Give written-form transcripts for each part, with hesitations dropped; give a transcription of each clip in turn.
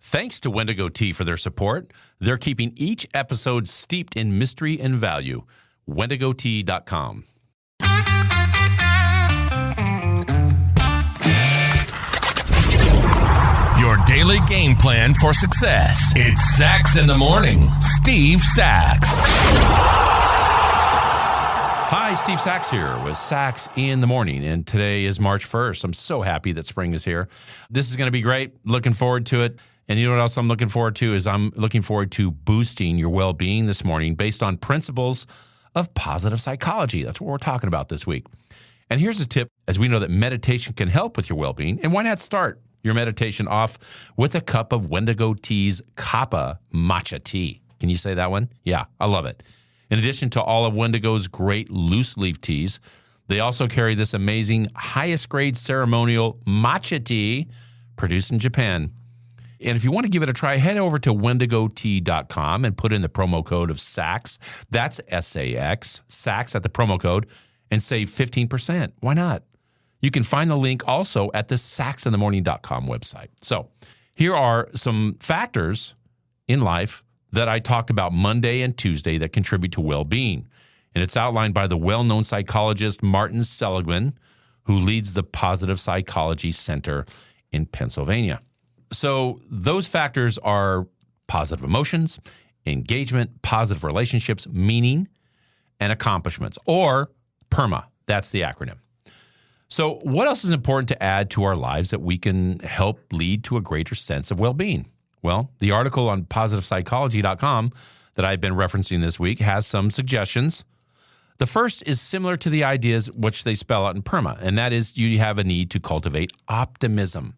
Thanks to Wendigo Tea for their support. They're keeping each episode steeped in mystery and value. WendigoTea.com. Your daily game plan for success. It's Sachs in the Morning. Steve Sachs. Hi, Steve Sachs here with Sachs in the Morning, and today is March 1st. I'm so happy that spring is here. This is going to be great. Looking forward to it. And you know what else I'm looking forward to is I'm looking forward to boosting your well-being this morning based on principles of positive psychology. That's what we're talking about this week. And here's a tip, as we know that meditation can help with your well-being, and why not start your meditation off with a cup of Wendigo Tea's Kappa matcha tea. Can you say that one? Yeah, I love it. In addition to all of Wendigo's great loose leaf teas, they also carry this amazing highest grade ceremonial matcha tea produced in Japan. And if you want to give it a try, head over to wendigotea.com and put in the promo code of SAX. That's S-A-X, SAX at the promo code, and save 15%. Why not? You can find the link also at the saxinthemorning.com website. So here are some factors in life that I talked about Monday and Tuesday that contribute to well-being. And it's outlined by the well-known psychologist Martin Seligman, who leads the Positive Psychology Center in Pennsylvania. So those factors are positive emotions, engagement, positive relationships, meaning, and accomplishments, or PERMA. That's the acronym. So what else is important to add to our lives that we can help lead to a greater sense of well-being? Well, the article on positivepsychology.com that I've been referencing this week has some suggestions. The first is similar to the ideas which they spell out in PERMA, and that is you have a need to cultivate optimism.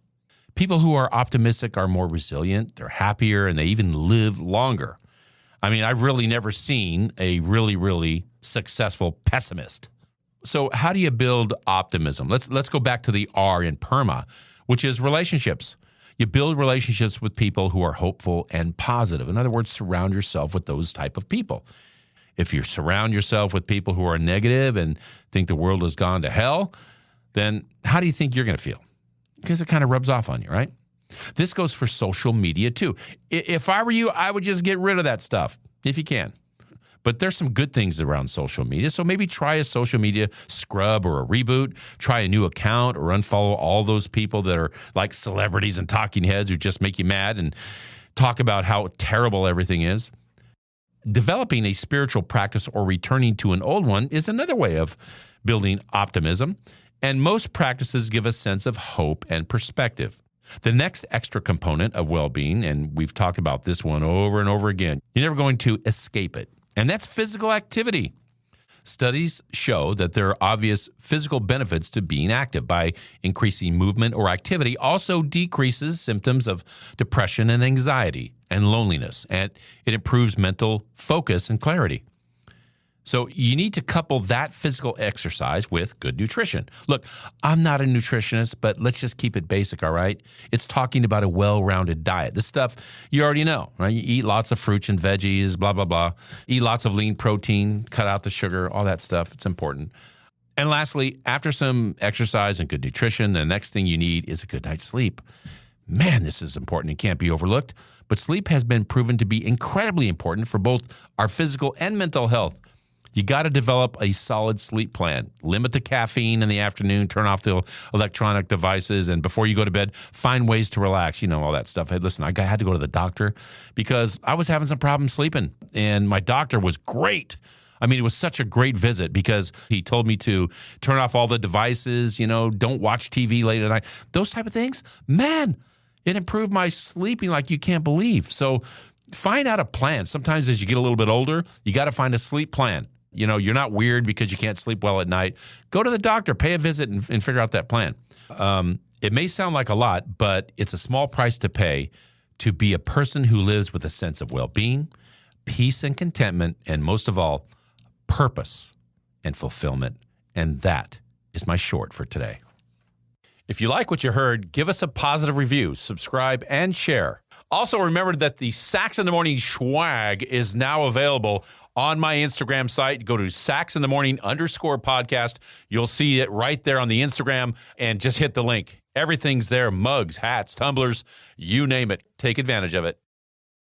People who are optimistic are more resilient, they're happier, and they even live longer. I mean, I've really never seen a really, really successful pessimist. So how do you build optimism? Let's go back to the R in PERMA, which is relationships. You build relationships with people who are hopeful and positive. In other words, surround yourself with those type of people. If you surround yourself with people who are negative and think the world has gone to hell, then how do you think you're going to feel? Because it kind of rubs off on you, right? This goes for social media too. If I were you, I would just get rid of that stuff if you can. But there's some good things around social media. So maybe try a social media scrub or a reboot. Try a new account or unfollow all those people that are like celebrities and talking heads who just make you mad and talk about how terrible everything is. Developing a spiritual practice or returning to an old one is another way of building optimism. And most practices give a sense of hope and perspective. The next extra component of well-being, and we've talked about this one over and over again, you're never going to escape it. And that's physical activity. Studies show that there are obvious physical benefits to being active. By increasing movement or activity also decreases symptoms of depression and anxiety and loneliness, and it improves mental focus and clarity. So you need to couple that physical exercise with good nutrition. Look, I'm not a nutritionist, but let's just keep it basic, all right? It's talking about a well-rounded diet. This stuff you already know, right? You eat lots of fruits and veggies, blah, blah, blah. Eat lots of lean protein, cut out the sugar, all that stuff. It's important. And lastly, after some exercise and good nutrition, the next thing you need is a good night's sleep. Man, this is important and can't be overlooked. But sleep has been proven to be incredibly important for both our physical and mental health. You got to develop a solid sleep plan. Limit the caffeine in the afternoon, turn off the electronic devices, and before you go to bed, find ways to relax, you know, all that stuff. Hey, listen, I had to go to the doctor because I was having some problems sleeping, and my doctor was great. I mean, it was such a great visit because he told me to turn off all the devices, you know, don't watch TV late at night. Those type of things, man, it improved my sleeping like you can't believe. So find out a plan. Sometimes as you get a little bit older, you got to find a sleep plan. You know, you're not weird because you can't sleep well at night. Go to the doctor, pay a visit, and figure out that plan. It may sound like a lot, but it's a small price to pay to be a person who lives with a sense of well-being, peace and contentment, and most of all, purpose and fulfillment. And that is my short for today. If you like what you heard, give us a positive review, subscribe, and share. Also, remember that the Sachs in the Morning swag is now available on my Instagram site. Go to SachsInTheMorning_podcast. You'll see it right there on the Instagram, and just hit the link. Everything's there. Mugs, hats, tumblers, you name it. Take advantage of it.